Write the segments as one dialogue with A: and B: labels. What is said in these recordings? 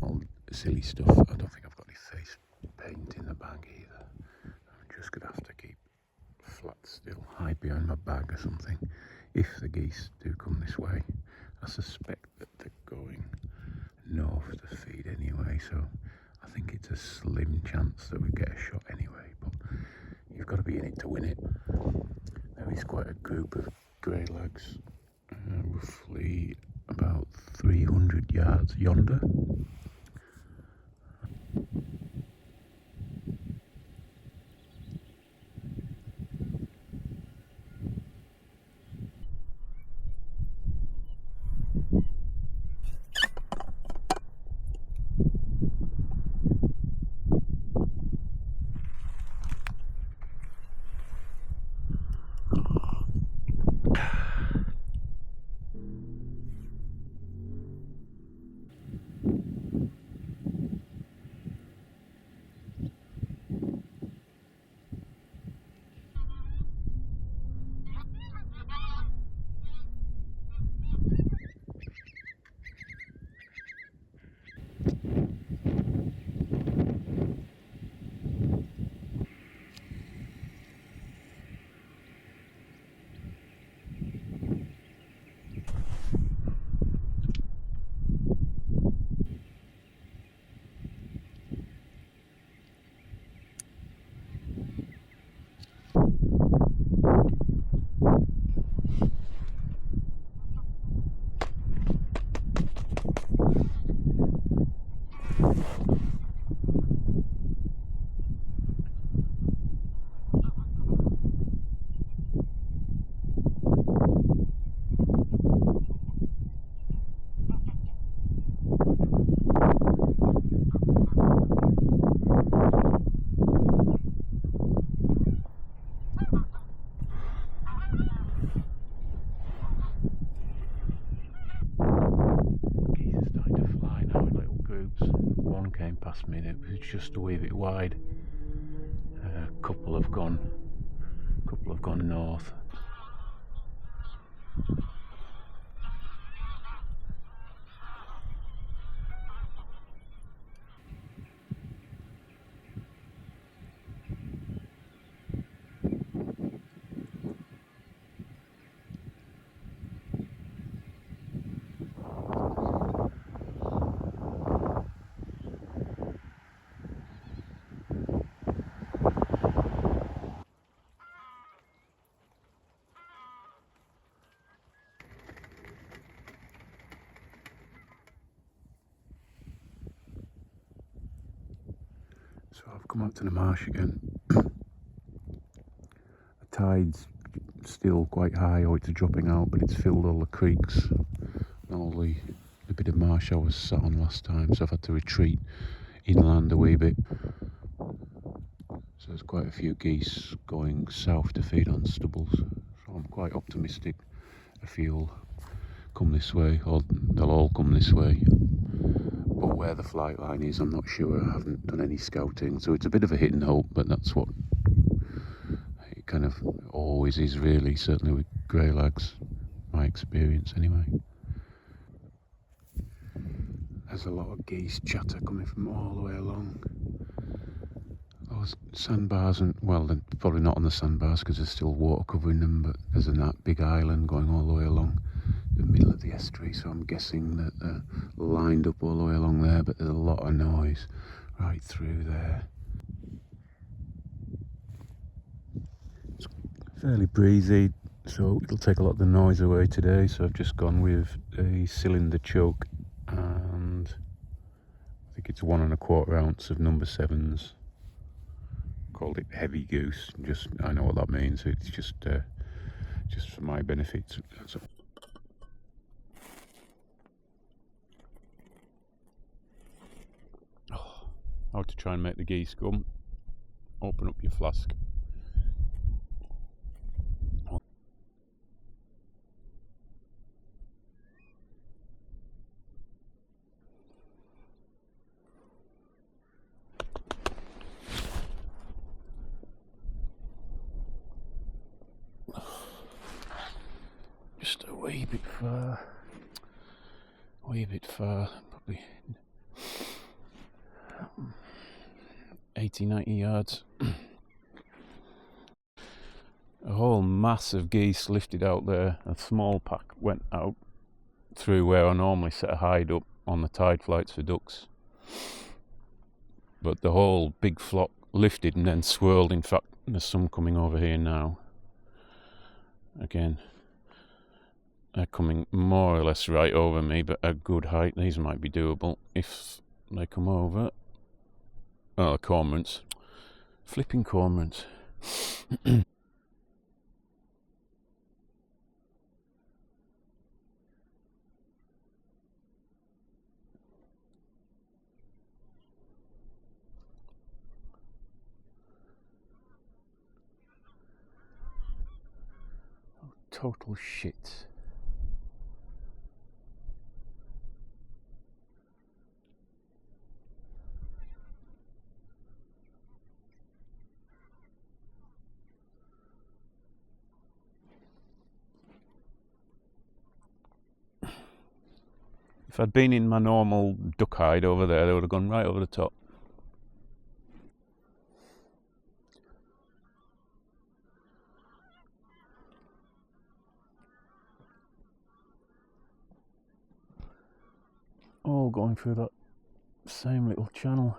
A: All silly stuff. I don't think I've got any face paint in the bag either. I'm just gonna have to keep flat still, hide behind my bag or something. If the geese do come this way, I suspect that they're going north to feed anyway, so I think it's a slim chance that we get a shot anyway, but you've got to be in it to win it. There is quite a group of greylags, roughly about 300 yards yonder. Came past me and it was just a wee bit wide. A couple have gone north. So I've come up to the marsh again. The tide's still quite high, or it's dropping out, but it's filled all the creeks and all the bit of marsh I was sat on last time, so I've had to retreat inland a wee bit. So there's quite a few geese going south to feed on stubbles, so I'm quite optimistic a few will come this way, or they'll all come this way. But where the flight line is, I'm not sure. I haven't done any scouting, so it's a bit of a hit and hope, but that's what it kind of always is really, certainly with greylags, my experience anyway. There's a lot of geese chatter coming from all the way along. Those sandbars, and well, they're probably not on the sandbars because there's still water covering them, but there's a big island going all the way along the middle of the estuary, so I'm guessing that they're lined up all the way along there, but there's a lot of noise right through there. It's fairly breezy, so it'll take a lot of the noise away today. So I've just gone with a cylinder choke, and I think it's 1¼ ounce of number 7s. Called it heavy goose. Just, I know what that means. It's just for my benefit. So, how to try and make the geese come. Open up your flask. Just a wee bit far, probably 80-90 yards. A whole mass of geese lifted out there. A small pack went out through where I normally set a hide up on the tide flights for ducks, but the whole big flock lifted and then swirled. In fact, there's some coming over here now. Again, they're coming more or less right over me, but a good height. These might be doable if they come over. Oh, the cormorants. Flipping cormorants. Oh, total shit. If I'd been in my normal duck hide over there, they would have gone right over the top. All going through that same little channel.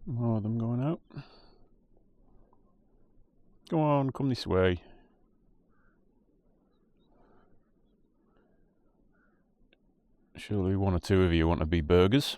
A: More of them going out. Go on, come this way. Surely one or two of you want to be burgers.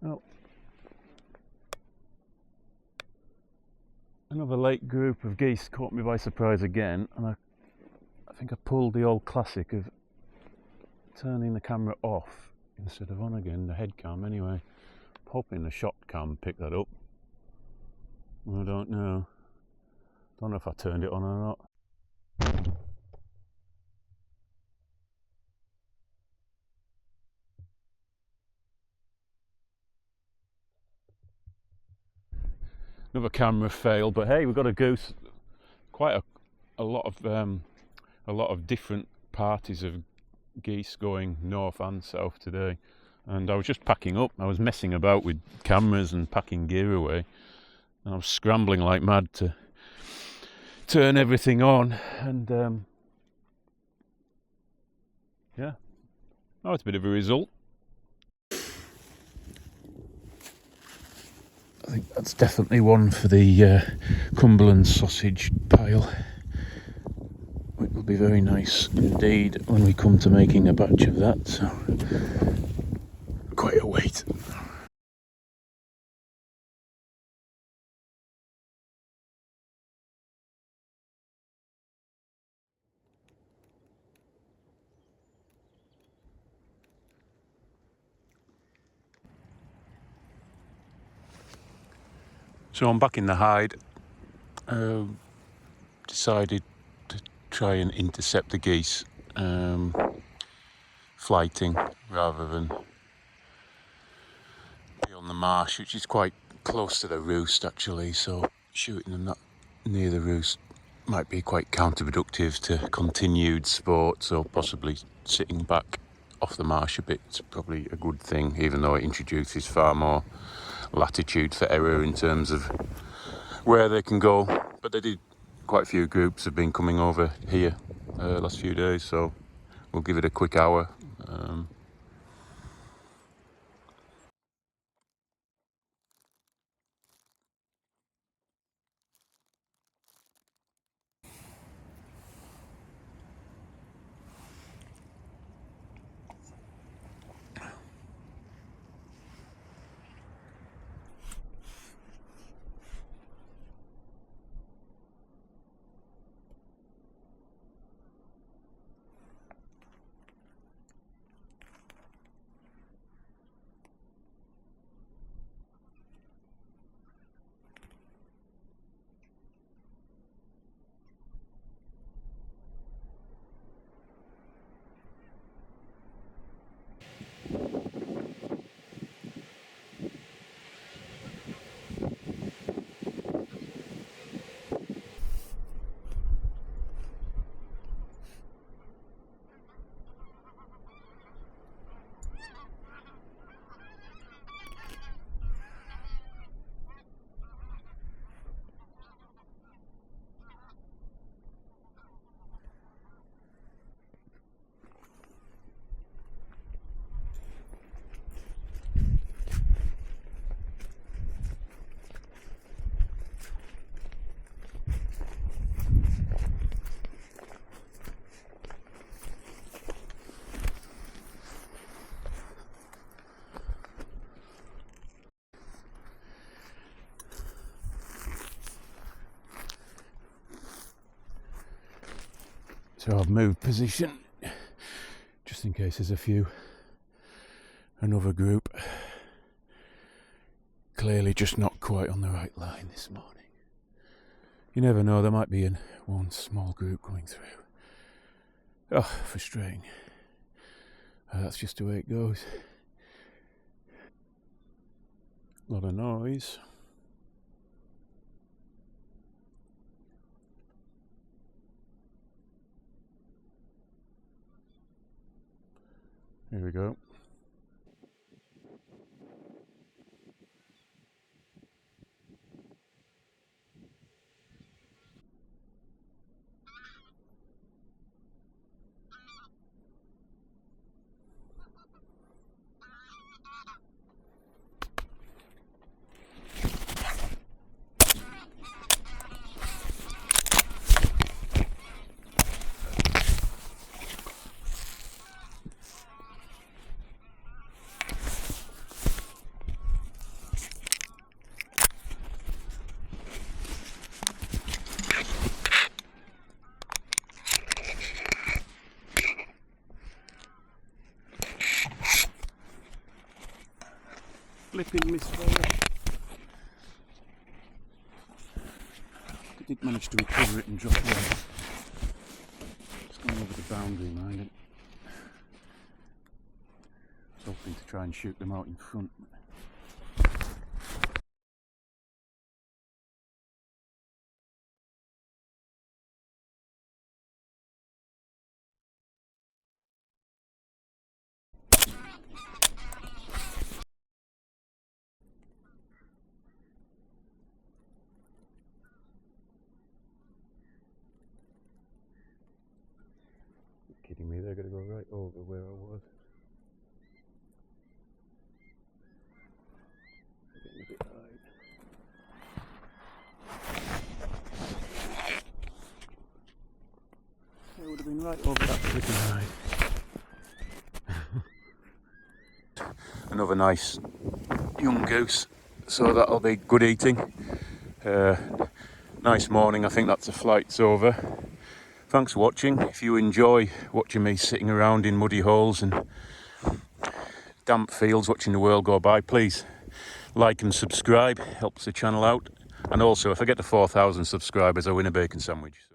A: Oh. Another late group of geese caught me by surprise again, and I think I pulled the old classic of turning the camera off instead of on again, the head cam anyway. Hoping the shot cam picked that up. I don't know. Don't know if I turned it on or not. Another camera fail, but hey, we've got a goose. Quite a lot of different parties of geese going north and south today. And I was just packing up. I was messing about with cameras and packing gear away, and I was scrambling like mad to turn everything on. And yeah, oh, it's a bit of a result. I think that's definitely one for the Cumberland sausage pile. It will be very nice indeed when we come to making a batch of that. So, quite a weight. So I'm back in the hide. Decided to try and intercept the geese, flighting rather than be on the marsh, which is quite close to the roost actually. So shooting them that near the roost might be quite counterproductive to continued sport. So possibly sitting back off the marsh a bit is probably a good thing, even though it introduces far more latitude for error in terms of where they can go. But they did quite a few groups have been coming over here last few days, so we'll give it a quick hour. So I've moved position, just in case there's another group. Clearly just not quite on the right line this morning. You never know, there might be one small group coming through. Oh, frustrating. That's just the way it goes. A lot of noise. Here we go. Flipping misfire. I did manage to recover it and drop it off. It's gone over the boundary, mind it. I was hoping to try and shoot them out in front. Kidding me, they're going to go right over where I was. Getting a bit high. They would have been right over that freaking high. Another nice young goose, so that'll be good eating. Nice morning, I think that's the flight's over. Thanks for watching. If you enjoy watching me sitting around in muddy holes and damp fields watching the world go by, please like and subscribe, helps the channel out. And also, if I get to 4,000 subscribers, I win a bacon sandwich.